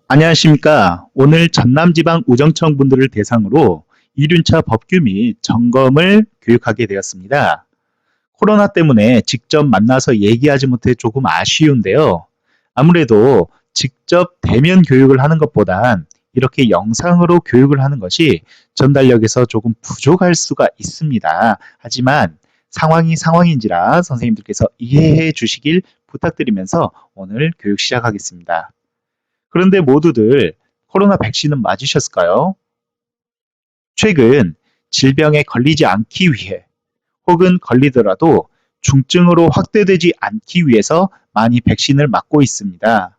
안녕하십니까. 오늘 전남지방 우정청 분들을 대상으로 이륜차 법규 및 점검을 교육하게 되었습니다. 코로나 때문에 직접 만나서 얘기하지 못해 조금 아쉬운데요. 아무래도 직접 대면 교육을 하는 것보단 이렇게 영상으로 교육을 하는 것이 전달력에서 조금 부족할 수가 있습니다. 하지만 상황이 상황인지라 선생님들께서 이해해 주시길 부탁드리면서 오늘 교육 시작하겠습니다. 그런데 모두들 코로나 백신은 맞으셨을까요? 최근 질병에 걸리지 않기 위해 혹은 걸리더라도 중증으로 확대되지 않기 위해서 많이 백신을 맞고 있습니다.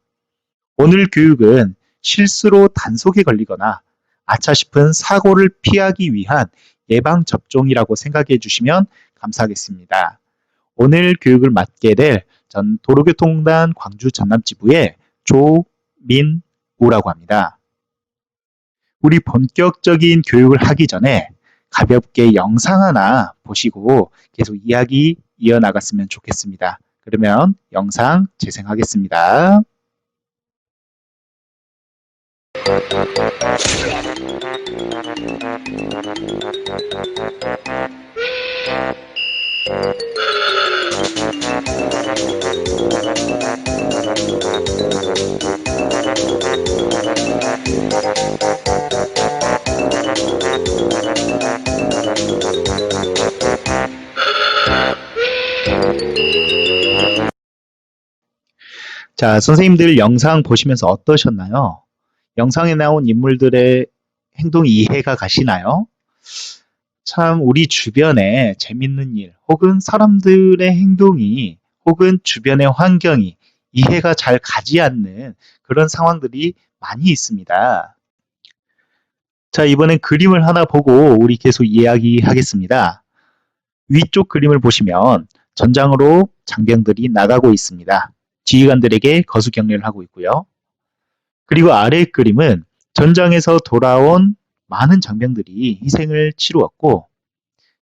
오늘 교육은 실수로 단속에 걸리거나 아차 싶은 사고를 피하기 위한 예방접종이라고 생각해 주시면 감사하겠습니다. 오늘 교육을 맡게 될 전 도로교통공단 광주 전남지부의 조민우라고 합니다. 우리 본격적인 교육을 하기 전에 가볍게 영상 하나 보시고 계속 이야기 이어나갔으면 좋겠습니다. 그러면 영상 재생하겠습니다. 자, 선생님들 영상 보시면서 어떠셨나요? 영상에 나온 인물들의 행동이 이해가 가시나요? 참 우리 주변에 재밌는 일 혹은 사람들의 행동이 혹은 주변의 환경이 이해가 잘 가지 않는 그런 상황들이 많이 있습니다. 자, 이번엔 그림을 하나 보고 우리 계속 이야기하겠습니다. 위쪽 그림을 보시면 전장으로 장병들이 나가고 있습니다. 지휘관들에게 거수 격려를 하고 있고요. 그리고 아래 그림은 전장에서 돌아온 많은 장병들이 희생을 치루었고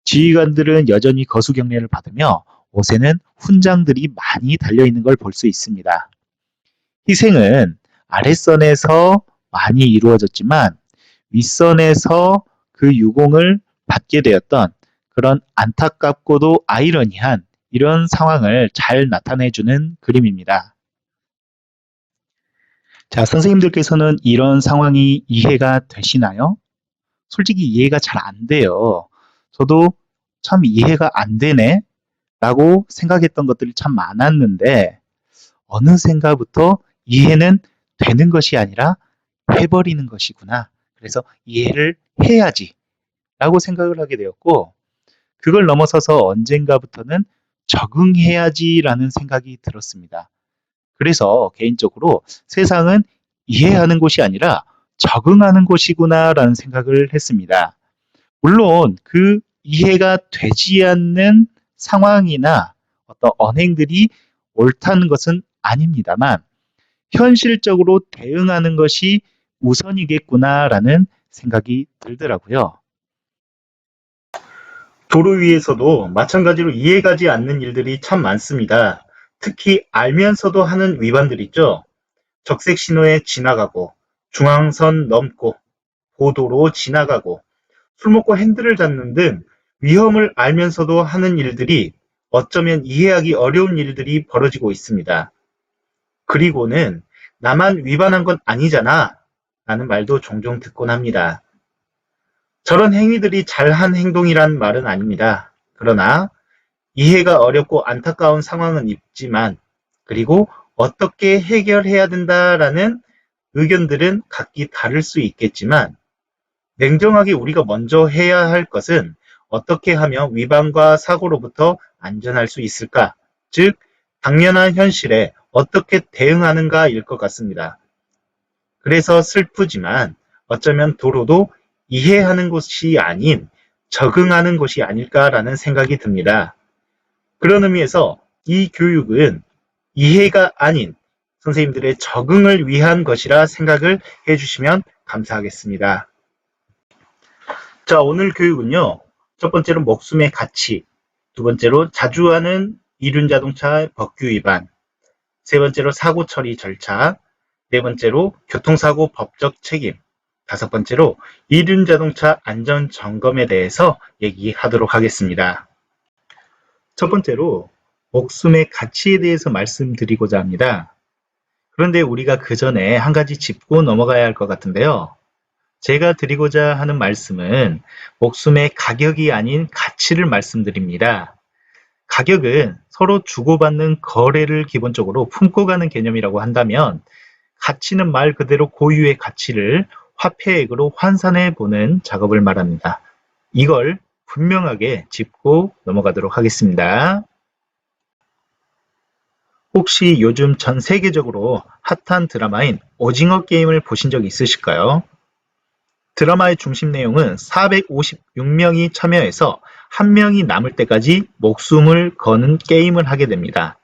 지휘관들은 여전히 거수 격려를 받으며 옷에는 훈장들이 많이 달려있는 걸 볼 수 있습니다. 희생은 아랫선에서 많이 이루어졌지만 윗선에서 그 유공을 받게 되었던 그런 안타깝고도 아이러니한 이런 상황을 잘 나타내주는 그림입니다. 자, 선생님들께서는 이런 상황이 이해가 되시나요? 솔직히 이해가 잘 안 돼요. 저도 참 이해가 안 되네 라고 생각했던 것들이 참 많았는데 어느샌가부터 이해는 되는 것이 아니라 해버리는 것이구나. 그래서 이해를 해야지 라고 생각을 하게 되었고 그걸 넘어서서 언젠가부터는 적응해야지 라는 생각이 들었습니다. 그래서 개인적으로 세상은 이해하는 곳이 아니라 적응하는 곳이구나 라는 생각을 했습니다. 물론 그 이해가 되지 않는 상황이나 어떤 언행들이 옳다는 것은 아닙니다만 현실적으로 대응하는 것이 우선이겠구나라는 생각이 들더라고요. 도로 위에서도 마찬가지로 이해가지 않는 일들이 참 많습니다. 특히 알면서도 하는 위반들 있죠. 적색 신호에 지나가고 중앙선 넘고 보도로 지나가고 술 먹고 핸들을 잡는 등 위험을 알면서도 하는 일들이 어쩌면 이해하기 어려운 일들이 벌어지고 있습니다. 그리고는 나만 위반한 건 아니잖아 라는 말도 종종 듣곤 합니다. 저런 행위들이 잘한 행동이란 말은 아닙니다. 그러나 이해가 어렵고 안타까운 상황은 있지만 그리고 어떻게 해결해야 된다라는 의견들은 각기 다를 수 있겠지만 냉정하게 우리가 먼저 해야 할 것은 어떻게 하면 위반과 사고로부터 안전할 수 있을까? 즉, 당면한 현실에 어떻게 대응하는가일 것 같습니다. 그래서 슬프지만 어쩌면 도로도 이해하는 것이 아닌 적응하는 것이 아닐까라는 생각이 듭니다. 그런 의미에서 이 교육은 이해가 아닌 선생님들의 적응을 위한 것이라 생각을 해주시면 감사하겠습니다. 자, 오늘 교육은요. 첫 번째로 목숨의 가치, 두 번째로 자주 하는 이륜자동차 법규 위반, 세 번째로 사고 처리 절차, 네 번째로 교통사고 법적 책임. 다섯 번째로 이륜자동차 안전점검에 대해서 얘기하도록 하겠습니다. 첫 번째로 목숨의 가치에 대해서 말씀드리고자 합니다. 그런데 우리가 그 전에 한 가지 짚고 넘어가야 할 것 같은데요. 제가 드리고자 하는 말씀은 목숨의 가격이 아닌 가치를 말씀드립니다. 가격은 서로 주고받는 거래를 기본적으로 품고 가는 개념이라고 한다면, 가치는 말 그대로 고유의 가치를 화폐액으로 환산해 보는 작업을 말합니다. 이걸 분명하게 짚고 넘어가도록 하겠습니다. 혹시 요즘 전 세계적으로 핫한 드라마인 오징어 게임을 보신 적 있으실까요? 드라마의 중심 내용은 456명이 참여해서 한 명이 남을 때까지 목숨을 거는 게임을 하게 됩니다.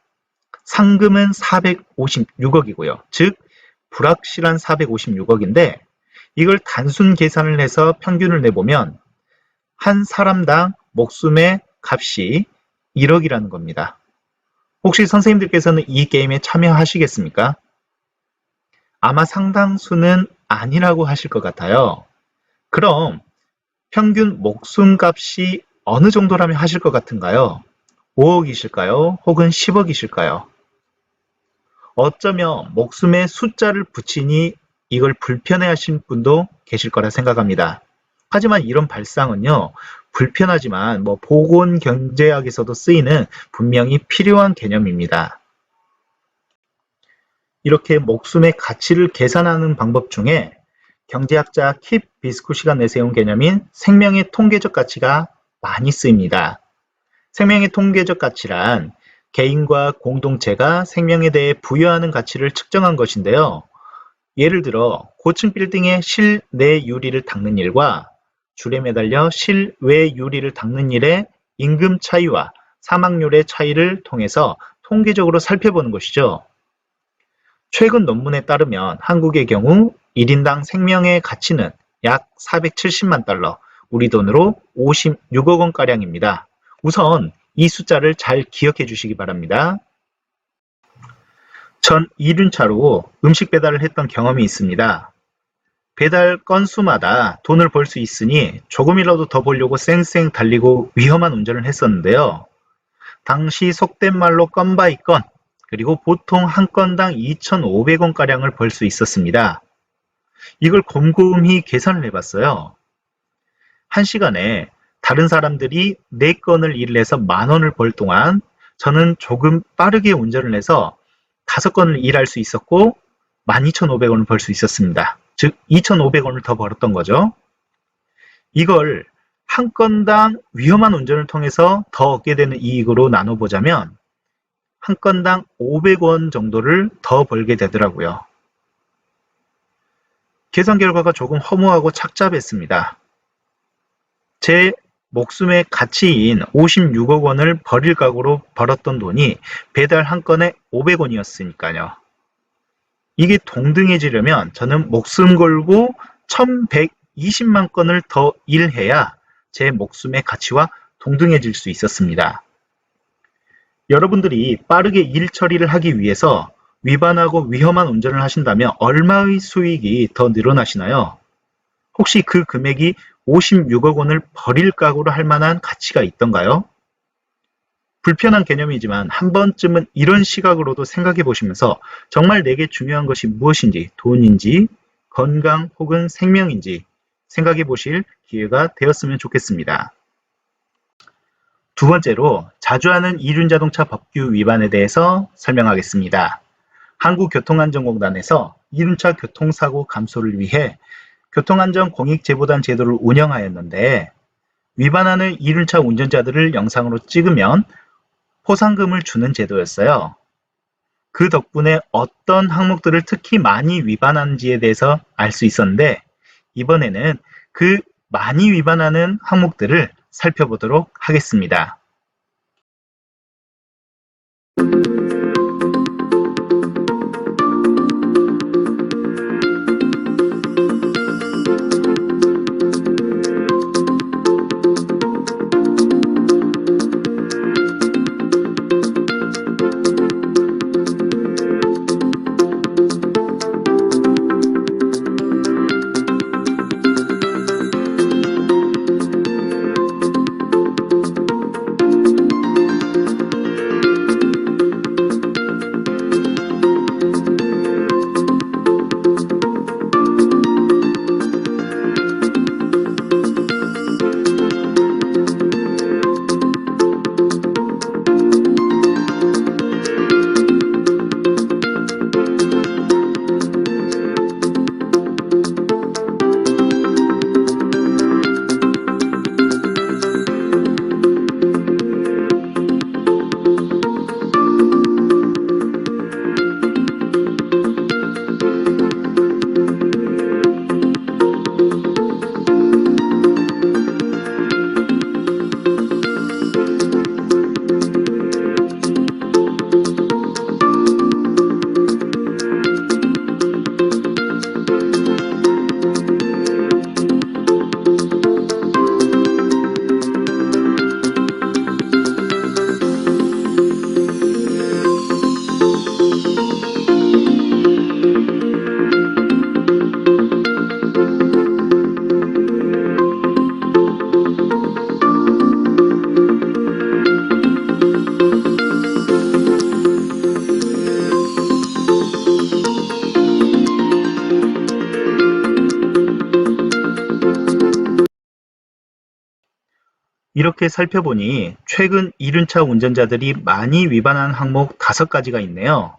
상금은 456억이고요. 즉 불확실한 456억인데, 이걸 단순 계산을 해서 평균을 내보면 한 사람당 목숨의 값이 1억이라는 겁니다. 혹시 선생님들께서는 이 게임에 참여하시겠습니까? 아마 상당수는 아니라고 하실 것 같아요. 그럼 평균 목숨값이 어느 정도라면 하실 것 같은가요? 5억이실까요? 혹은 10억이실까요? 어쩌면 목숨에 숫자를 붙이니 이걸 불편해 하신 분도 계실 거라 생각합니다. 하지만 이런 발상은요, 불편하지만 보건경제학에서도 쓰이는 분명히 필요한 개념입니다. 이렇게 목숨의 가치를 계산하는 방법 중에 경제학자 킵 비스쿠시가 내세운 개념인 생명의 통계적 가치가 많이 쓰입니다. 생명의 통계적 가치란 개인과 공동체가 생명에 대해 부여하는 가치를 측정한 것인데요. 예를 들어 고층 빌딩의 실내 유리를 닦는 일과 줄에 매달려 실외 유리를 닦는 일의 임금 차이와 사망률의 차이를 통해서 통계적으로 살펴보는 것이죠. 최근 논문에 따르면 한국의 경우 1인당 생명의 가치는 약 470만 달러, 우리 돈으로 56억 원가량입니다. 우선 이 숫자를 잘 기억해 주시기 바랍니다. 전 이륜차로 음식 배달을 했던 경험이 있습니다. 배달 건수마다 돈을 벌 수 있으니 조금이라도 더 벌려고 쌩쌩 달리고 위험한 운전을 했었는데요. 당시 속된 말로 건 바이 건, 그리고 보통 한 건당 2,500원가량을 벌 수 있었습니다. 이걸 곰곰이 계산을 해봤어요. 한 시간에 다른 사람들이 4건을 일을 해서 10,000원을 벌 동안 저는 조금 빠르게 운전을 해서 5건을 일할 수 있었고 12,500원을 벌 수 있었습니다. 즉 2,500원을 더 벌었던 거죠. 이걸 한 건당 위험한 운전을 통해서 더 얻게 되는 이익으로 나눠보자면 한 건당 500원 정도를 더 벌게 되더라고요. 계산 결과가 조금 허무하고 착잡했습니다. 제 목숨의 가치인 56억 원을 버릴 각오로 벌었던 돈이 배달 한 건에 500원이었으니까요. 이게 동등해지려면 저는 목숨 걸고 1120만 건을 더 일해야 제 목숨의 가치와 동등해질 수 있었습니다. 여러분들이 빠르게 일 처리를 하기 위해서 위반하고 위험한 운전을 하신다면 얼마의 수익이 더 늘어나시나요? 혹시 그 금액이 56억 원을 버릴 각오로 할 만한 가치가 있던가요? 불편한 개념이지만 한 번쯤은 이런 시각으로도 생각해 보시면서 정말 내게 중요한 것이 무엇인지, 돈인지, 건강 혹은 생명인지 생각해 보실 기회가 되었으면 좋겠습니다. 두 번째로 자주 하는 이륜자동차 법규 위반에 대해서 설명하겠습니다. 한국교통안전공단에서 이륜차 교통사고 감소를 위해 교통안전공익제보단 제도를 운영하였는데, 위반하는 이륜차 운전자들을 영상으로 찍으면 포상금을 주는 제도였어요. 그 덕분에 어떤 항목들을 특히 많이 위반하는지에 대해서 알 수 있었는데, 이번에는 그 많이 위반하는 항목들을 살펴보도록 하겠습니다. 이렇게 살펴보니 최근 이륜차 운전자들이 많이 위반한 항목 5가지가 있네요.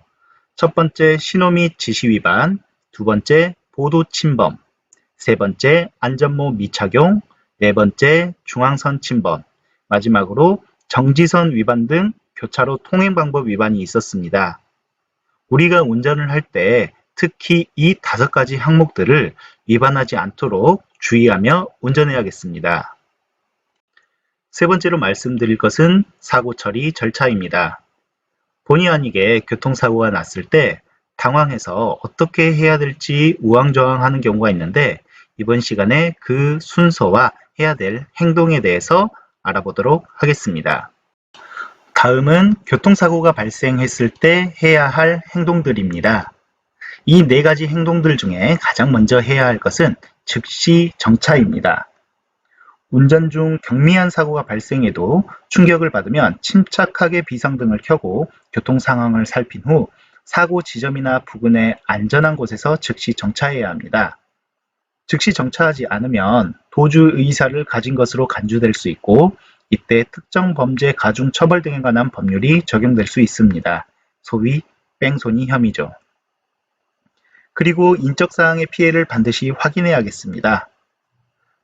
첫 번째 신호 및 지시 위반, 두 번째 보도 침범, 세 번째 안전모 미착용, 네 번째 중앙선 침범, 마지막으로 정지선 위반 등 교차로 통행 방법 위반이 있었습니다. 우리가 운전을 할 때 특히 이 5가지 항목들을 위반하지 않도록 주의하며 운전해야겠습니다. 세 번째로 말씀드릴 것은 사고 처리 절차입니다. 본의 아니게 교통사고가 났을 때 당황해서 어떻게 해야 될지 우왕좌왕하는 경우가 있는데 이번 시간에 그 순서와 해야 될 행동에 대해서 알아보도록 하겠습니다. 다음은 교통사고가 발생했을 때 해야 할 행동들입니다. 이 4가지 행동들 중에 가장 먼저 해야 할 것은 즉시 정차입니다. 운전 중 경미한 사고가 발생해도 충격을 받으면 침착하게 비상등을 켜고 교통 상황을 살핀 후 사고 지점이나 부근의 안전한 곳에서 즉시 정차해야 합니다. 즉시 정차하지 않으면 도주 의사를 가진 것으로 간주될 수 있고 이때 특정 범죄 가중 처벌 등에 관한 법률이 적용될 수 있습니다. 소위 뺑소니 혐의죠. 그리고 인적사항의 피해를 반드시 확인해야겠습니다.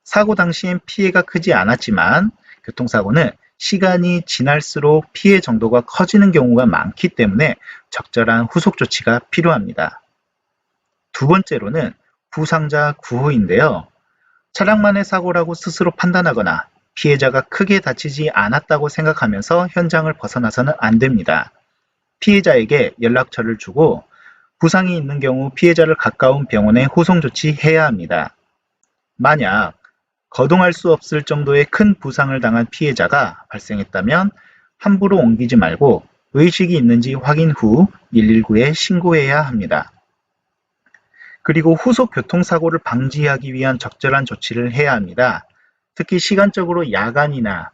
사고 당시엔 피해가 크지 않았지만 교통사고는 시간이 지날수록 피해 정도가 커지는 경우가 많기 때문에 적절한 후속 조치가 필요합니다. 두 번째로는 부상자 구호인데요. 차량만의 사고라고 스스로 판단하거나 피해자가 크게 다치지 않았다고 생각하면서 현장을 벗어나서는 안 됩니다. 피해자에게 연락처를 주고 부상이 있는 경우 피해자를 가까운 병원에 후송 조치해야 합니다. 만약 거동할 수 없을 정도의 큰 부상을 당한 피해자가 발생했다면 함부로 옮기지 말고 의식이 있는지 확인 후 119에 신고해야 합니다. 그리고 후속 교통사고를 방지하기 위한 적절한 조치를 해야 합니다. 특히 시간적으로 야간이나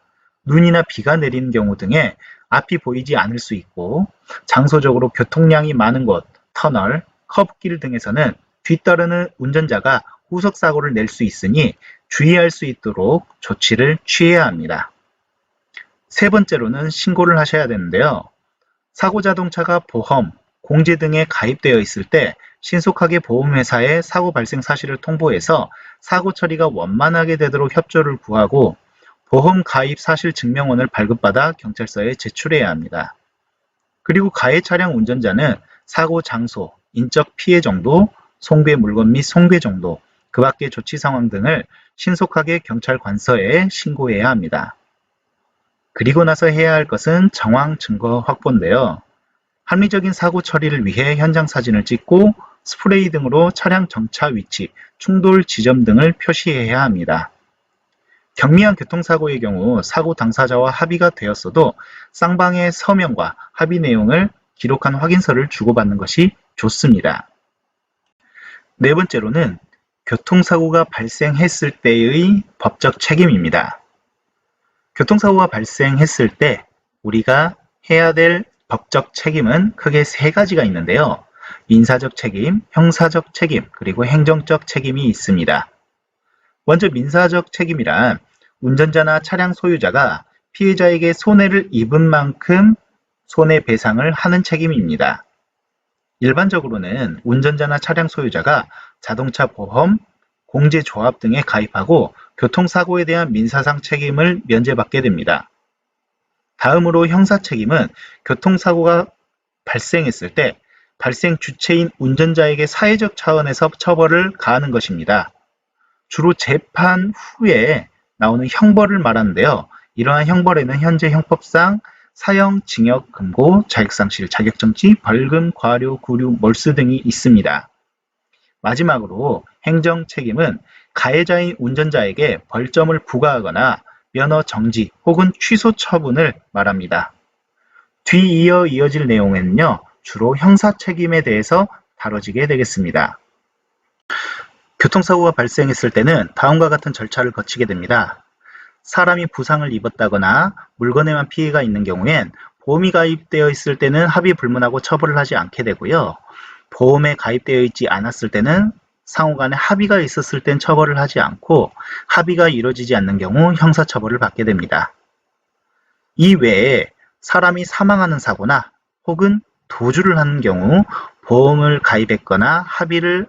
눈이나 비가 내리는 경우 등에 앞이 보이지 않을 수 있고 장소적으로 교통량이 많은 곳, 터널, 커브길 등에서는 뒤따르는 운전자가 후속사고를 낼 수 있으니 주의할 수 있도록 조치를 취해야 합니다. 세 번째로는 신고를 하셔야 되는데요. 사고 자동차가 보험, 공제 등에 가입되어 있을 때 신속하게 보험회사에 사고 발생 사실을 통보해서 사고 처리가 원만하게 되도록 협조를 구하고 보험 가입 사실 증명원을 발급받아 경찰서에 제출해야 합니다. 그리고 가해 차량 운전자는 사고 장소, 인적 피해 정도, 손괴 물건 및 손괴 정도, 그 밖의 조치 상황 등을 신속하게 경찰 관서에 신고해야 합니다. 그리고 나서 해야 할 것은 정황 증거 확보인데요. 합리적인 사고 처리를 위해 현장 사진을 찍고 스프레이 등으로 차량 정차 위치, 충돌 지점 등을 표시해야 합니다. 경미한 교통사고의 경우 사고 당사자와 합의가 되었어도 쌍방의 서명과 합의 내용을 기록한 확인서를 주고받는 것이 좋습니다. 네 번째로는 교통사고가 발생했을 때의 법적 책임입니다. 교통사고가 발생했을 때 우리가 해야 될 법적 책임은 크게 3가지가 있는데요. 민사적 책임, 형사적 책임, 그리고 행정적 책임이 있습니다. 먼저 민사적 책임이란 운전자나 차량 소유자가 피해자에게 손해를 입은 만큼 손해배상을 하는 책임입니다. 일반적으로는 운전자나 차량 소유자가 자동차 보험, 공제조합 등에 가입하고 교통사고에 대한 민사상 책임을 면제받게 됩니다. 다음으로 형사책임은 교통사고가 발생했을 때 발생 주체인 운전자에게 사회적 차원에서 처벌을 가하는 것입니다. 주로 재판 후에 나오는 형벌을 말하는데요. 이러한 형벌에는 현재 형법상 사형, 징역, 금고, 자격상실, 자격정지, 벌금, 과료, 구류, 몰수 등이 있습니다. 마지막으로 행정책임은 가해자인 운전자에게 벌점을 부과하거나 면허 정지 혹은 취소 처분을 말합니다. 뒤이어 이어질 내용에는요. 주로 형사책임에 대해서 다뤄지게 되겠습니다. 교통사고가 발생했을 때는 다음과 같은 절차를 거치게 됩니다. 사람이 부상을 입었다거나 물건에만 피해가 있는 경우엔 보험이 가입되어 있을 때는 합의 불문하고 처벌을 하지 않게 되고요. 보험에 가입되어 있지 않았을 때는 상호 간에 합의가 있었을 땐 처벌을 하지 않고 합의가 이루어지지 않는 경우 형사처벌을 받게 됩니다. 이 외에 사람이 사망하는 사고나 혹은 도주를 하는 경우 보험을 가입했거나 합의를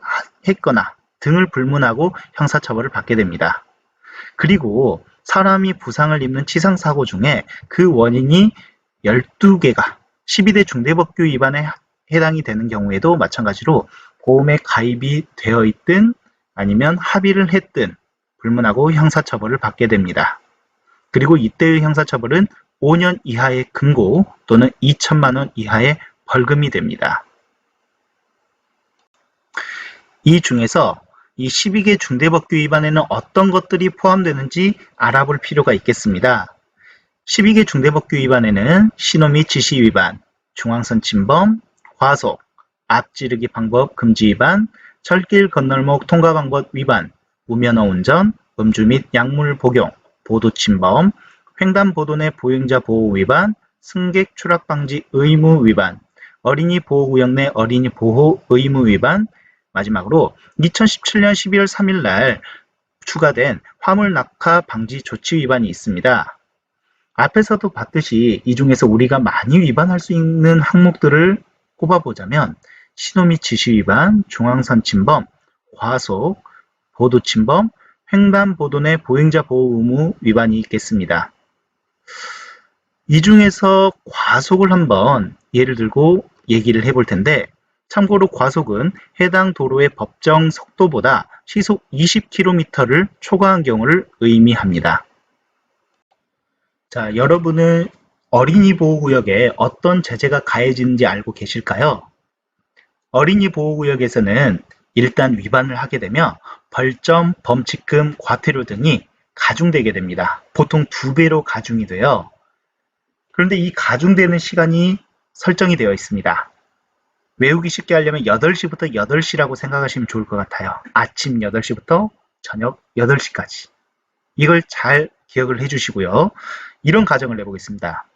했거나 등을 불문하고 형사처벌을 받게 됩니다. 그리고 사람이 부상을 입는 치상사고 중에 그 원인이 12개가 12대 중대법규 위반에 해당이 되는 경우에도 마찬가지로 보험에 가입이 되어 있든 아니면 합의를 했든 불문하고 형사처벌을 받게 됩니다. 그리고 이때의 형사처벌은 5년 이하의 금고 또는 2천만 원 이하의 벌금이 됩니다. 이 중에서 이 12개 중대법규 위반에는 어떤 것들이 포함되는지 알아볼 필요가 있겠습니다. 12개 중대법규 위반에는 신호 및 지시 위반, 중앙선 침범, 과속, 앞지르기 방법 금지 위반, 철길 건널목 통과 방법 위반, 무면허 운전, 음주 및 약물 복용, 보도 침범, 횡단보도 내 보행자 보호 위반, 승객 추락 방지 의무 위반, 어린이 보호구역 내 어린이 보호 의무 위반, 마지막으로 2017년 12월 3일 날 추가된 화물 낙하 방지 조치 위반이 있습니다. 앞에서도 봤듯이 이 중에서 우리가 많이 위반할 수 있는 항목들을 꼽아보자면 신호 및 지시 위반, 중앙선 침범, 과속, 보도 침범, 횡단보도 내 보행자 보호 의무 위반이 있겠습니다. 이 중에서 과속을 한번 예를 들고 얘기를 해볼 텐데 참고로 과속은 해당 도로의 법정 속도보다 시속 20km를 초과한 경우를 의미합니다. 자, 여러분은 어린이 보호구역에 어떤 제재가 가해지는지 알고 계실까요? 어린이 보호구역에서는 일단 위반을 하게 되면 벌점, 범칙금, 과태료 등이 가중되게 됩니다. 보통 2배로 가중이 돼요. 그런데 이 가중되는 시간이 설정이 되어 있습니다. 외우기 쉽게 하려면 8시부터 8시라고 생각하시면 좋을 것 같아요. 아침 8시부터 저녁 8시까지. 이걸 잘 기억을 해주시고요. 이런 가정을 내보겠습니다.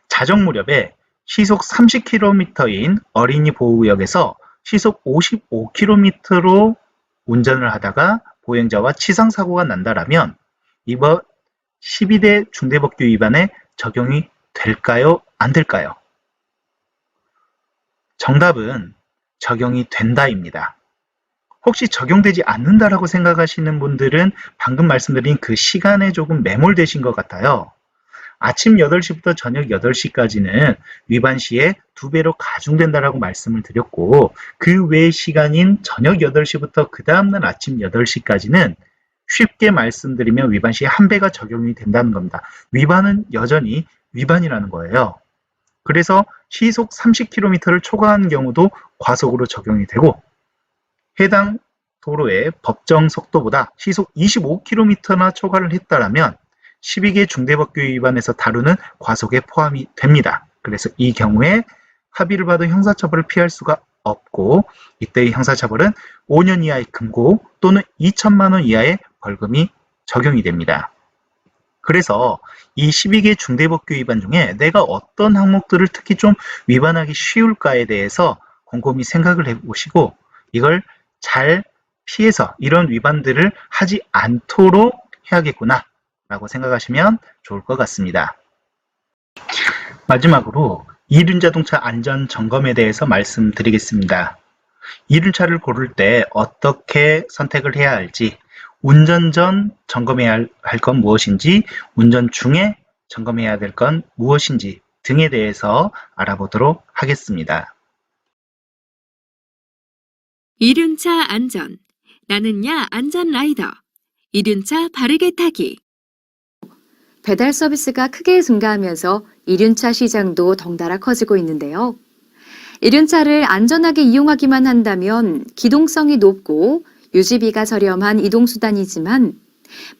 자정 무렵에 시속 30km인 어린이 보호구역에서 시속 55km로 운전을 하다가 보행자와 치상사고가 난다라면 이번 12대 중대법규 위반에 적용이 될까요? 안 될까요? 정답은 적용이 된다입니다. 혹시 적용되지 않는다라고 생각하시는 분들은 방금 말씀드린 그 시간에 조금 매몰되신 것 같아요. 아침 8시부터 저녁 8시까지는 위반 시에 2배로 가중된다라고 말씀을 드렸고 그 외의 시간인 저녁 8시부터 그 다음날 아침 8시까지는 쉽게 말씀드리면 위반 시에 1배가 적용이 된다는 겁니다. 위반은 여전히 위반이라는 거예요. 그래서 시속 30km를 초과한 경우도 과속으로 적용이 되고 해당 도로의 법정 속도보다 시속 25km나 초과를 했다면 12개 중대법규 위반에서 다루는 과속에 포함이 됩니다. 그래서 이 경우에 합의를 받은 형사처벌을 피할 수가 없고 이때의 형사처벌은 5년 이하의 금고 또는 2천만 원 이하의 벌금이 적용이 됩니다. 그래서 이 12개 중대법규 위반 중에 내가 어떤 항목들을 특히 좀 위반하기 쉬울까에 대해서 곰곰이 생각을 해보시고 이걸 잘 피해서 이런 위반들을 하지 않도록 해야겠구나 라고 생각하시면 좋을 것 같습니다. 마지막으로 이륜자동차 안전점검에 대해서 말씀드리겠습니다. 이륜차를 고를 때 어떻게 선택을 해야 할지 운전 전 점검해야 할 건 무엇인지, 운전 중에 점검해야 될 건 무엇인지 등에 대해서 알아보도록 하겠습니다. 이륜차 안전. 나는야 안전 라이더. 이륜차 바르게 타기. 배달 서비스가 크게 증가하면서 이륜차 시장도 덩달아 커지고 있는데요. 이륜차를 안전하게 이용하기만 한다면 기동성이 높고 유지비가 저렴한 이동수단이지만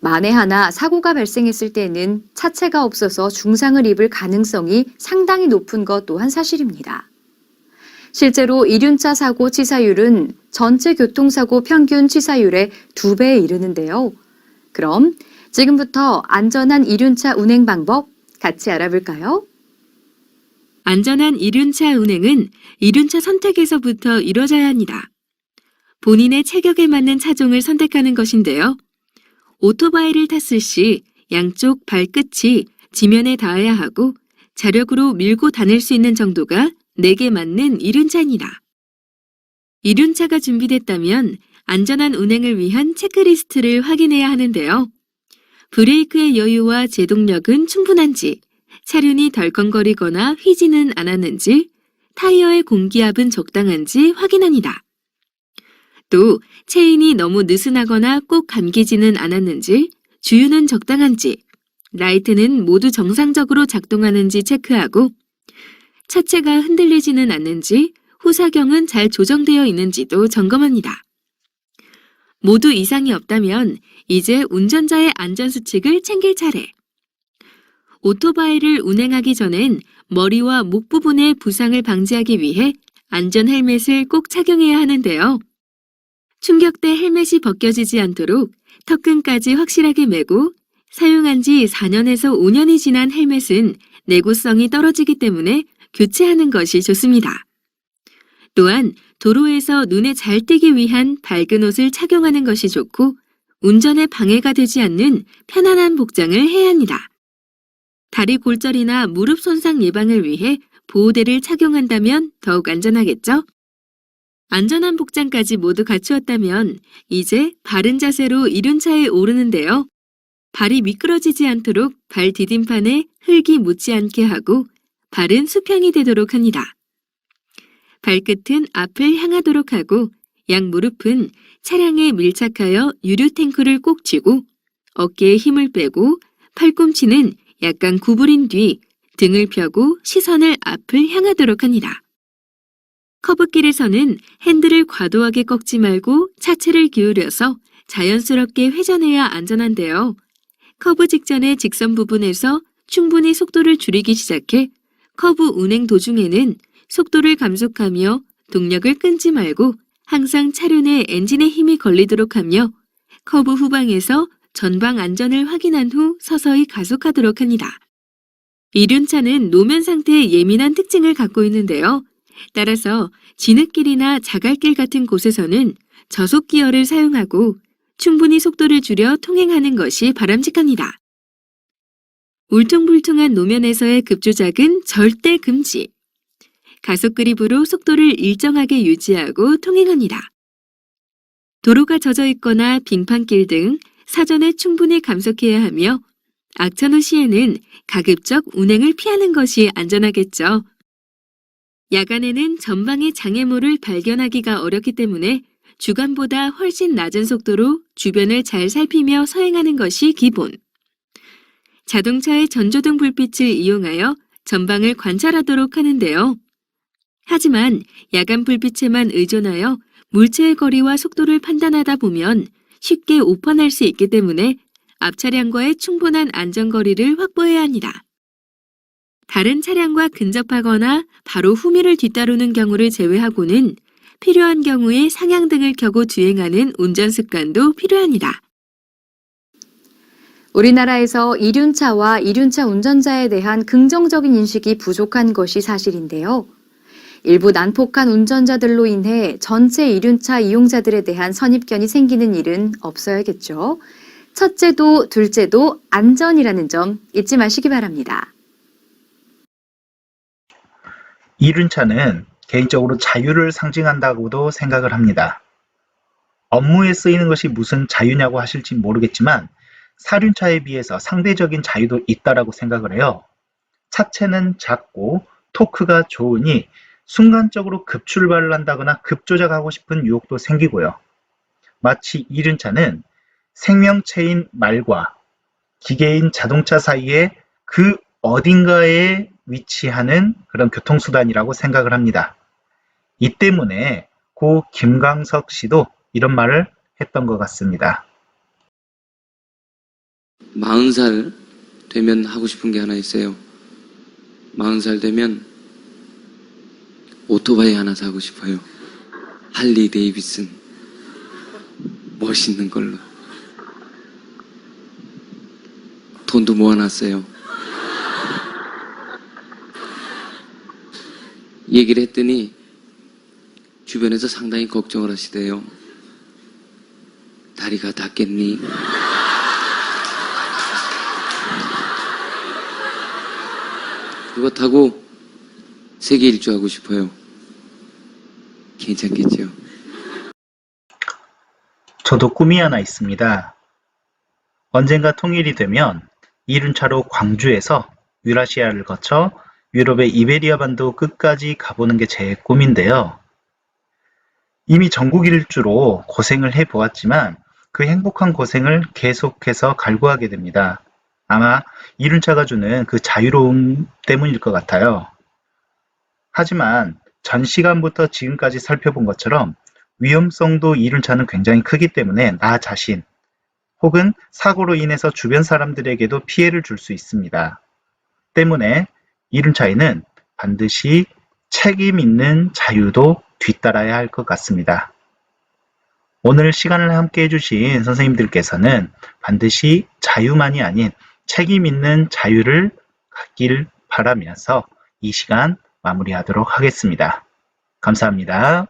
만에 하나 사고가 발생했을 때는 차체가 없어서 중상을 입을 가능성이 상당히 높은 것 또한 사실입니다. 실제로 이륜차 사고 치사율은 전체 교통사고 평균 치사율의 2배에 이르는데요. 그럼 지금부터 안전한 이륜차 운행 방법 같이 알아볼까요? 안전한 이륜차 운행은 이륜차 선택에서부터 이루어져야 합니다. 본인의 체격에 맞는 차종을 선택하는 것인데요. 오토바이를 탔을 시 양쪽 발끝이 지면에 닿아야 하고 자력으로 밀고 다닐 수 있는 정도가 내게 맞는 이륜차입니다. 이륜차가 준비됐다면 안전한 운행을 위한 체크리스트를 확인해야 하는데요. 브레이크의 여유와 제동력은 충분한지, 차륜이 덜컹거리거나 휘지는 않았는지, 타이어의 공기압은 적당한지 확인합니다. 또 체인이 너무 느슨하거나 꼭 감기지는 않았는지, 주유는 적당한지, 라이트는 모두 정상적으로 작동하는지 체크하고 차체가 흔들리지는 않는지, 후사경은 잘 조정되어 있는지도 점검합니다. 모두 이상이 없다면 이제 운전자의 안전수칙을 챙길 차례. 오토바이를 운행하기 전엔 머리와 목 부분의 부상을 방지하기 위해 안전 헬멧을 꼭 착용해야 하는데요. 충격때 헬멧이 벗겨지지 않도록 턱끈까지 확실하게 매고 사용한 지 4년에서 5년이 지난 헬멧은 내구성이 떨어지기 때문에 교체하는 것이 좋습니다. 또한 도로에서 눈에 잘 띄기 위한 밝은 옷을 착용하는 것이 좋고 운전에 방해가 되지 않는 편안한 복장을 해야 합니다. 다리 골절이나 무릎 손상 예방을 위해 보호대를 착용한다면 더욱 안전하겠죠? 안전한 복장까지 모두 갖추었다면 이제 바른 자세로 이륜차에 오르는데요. 발이 미끄러지지 않도록 발 디딤판에 흙이 묻지 않게 하고 발은 수평이 되도록 합니다. 발끝은 앞을 향하도록 하고 양 무릎은 차량에 밀착하여 유류 탱크를 꼭 쥐고 어깨에 힘을 빼고 팔꿈치는 약간 구부린 뒤 등을 펴고 시선을 앞을 향하도록 합니다. 커브길에서는 핸들을 과도하게 꺾지 말고 차체를 기울여서 자연스럽게 회전해야 안전한데요. 커브 직전의 직선 부분에서 충분히 속도를 줄이기 시작해 커브 운행 도중에는 속도를 감속하며 동력을 끊지 말고 항상 차륜에 엔진의 힘이 걸리도록 하며 커브 후방에서 전방 안전을 확인한 후 서서히 가속하도록 합니다. 이륜차는 노면 상태에 예민한 특징을 갖고 있는데요. 따라서 진흙길이나 자갈길 같은 곳에서는 저속 기어를 사용하고 충분히 속도를 줄여 통행하는 것이 바람직합니다. 울퉁불퉁한 노면에서의 급조작은 절대 금지. 가속 그립으로 속도를 일정하게 유지하고 통행합니다. 도로가 젖어 있거나 빙판길 등 사전에 충분히 감속해야 하며 악천후 시에는 가급적 운행을 피하는 것이 안전하겠죠. 야간에는 전방의 장애물을 발견하기가 어렵기 때문에 주간보다 훨씬 낮은 속도로 주변을 잘 살피며 서행하는 것이 기본. 자동차의 전조등 불빛을 이용하여 전방을 관찰하도록 하는데요. 하지만 야간 불빛에만 의존하여 물체의 거리와 속도를 판단하다 보면 쉽게 오판할 수 있기 때문에 앞 차량과의 충분한 안전거리를 확보해야 합니다. 다른 차량과 근접하거나 바로 후미를 뒤따르는 경우를 제외하고는 필요한 경우에 상향등을 켜고 주행하는 운전 습관도 필요합니다. 우리나라에서 이륜차와 이륜차 운전자에 대한 긍정적인 인식이 부족한 것이 사실인데요. 일부 난폭한 운전자들로 인해 전체 이륜차 이용자들에 대한 선입견이 생기는 일은 없어야겠죠. 첫째도 둘째도 안전이라는 점 잊지 마시기 바랍니다. 이륜차는 개인적으로 자유를 상징한다고도 생각을 합니다. 업무에 쓰이는 것이 무슨 자유냐고 하실지 모르겠지만 사륜차에 비해서 상대적인 자유도 있다라고 생각을 해요. 차체는 작고 토크가 좋으니 순간적으로 급출발을 한다거나 급조작하고 싶은 유혹도 생기고요. 마치 이륜차는 생명체인 말과 기계인 자동차 사이에 그 어딘가에 위치하는 그런 교통수단이라고 생각을 합니다. 이 때문에 고 김광석 씨도 이런 말을 했던 것 같습니다. 40살 되면 하고 싶은 게 하나 있어요. 40살 되면 오토바이 하나 사고 싶어요. 할리 데이비슨. 멋있는 걸로. 돈도 모아놨어요. 얘기를 했더니 주변에서 상당히 걱정을 하시대요. 다리가 닿겠니? 그거 타고 세계 일주하고 싶어요. 괜찮겠죠? 저도 꿈이 하나 있습니다. 언젠가 통일이 되면 이륜차로 광주에서 유라시아를 거쳐 유럽의 이베리아 반도 끝까지 가보는 게 제 꿈인데요. 이미 전국 일주로 고생을 해보았지만 그 행복한 고생을 계속해서 갈구하게 됩니다. 아마 이륜차가 주는 그 자유로움 때문일 것 같아요. 하지만 전 시간부터 지금까지 살펴본 것처럼 위험성도 이륜차는 굉장히 크기 때문에 나 자신 혹은 사고로 인해서 주변 사람들에게도 피해를 줄 수 있습니다. 때문에 이륜차에는 반드시 책임 있는 자유도 뒤따라야 할 것 같습니다. 오늘 시간을 함께 해주신 선생님들께서는 반드시 자유만이 아닌 책임 있는 자유를 갖길 바라면서 이 시간 마무리하도록 하겠습니다. 감사합니다.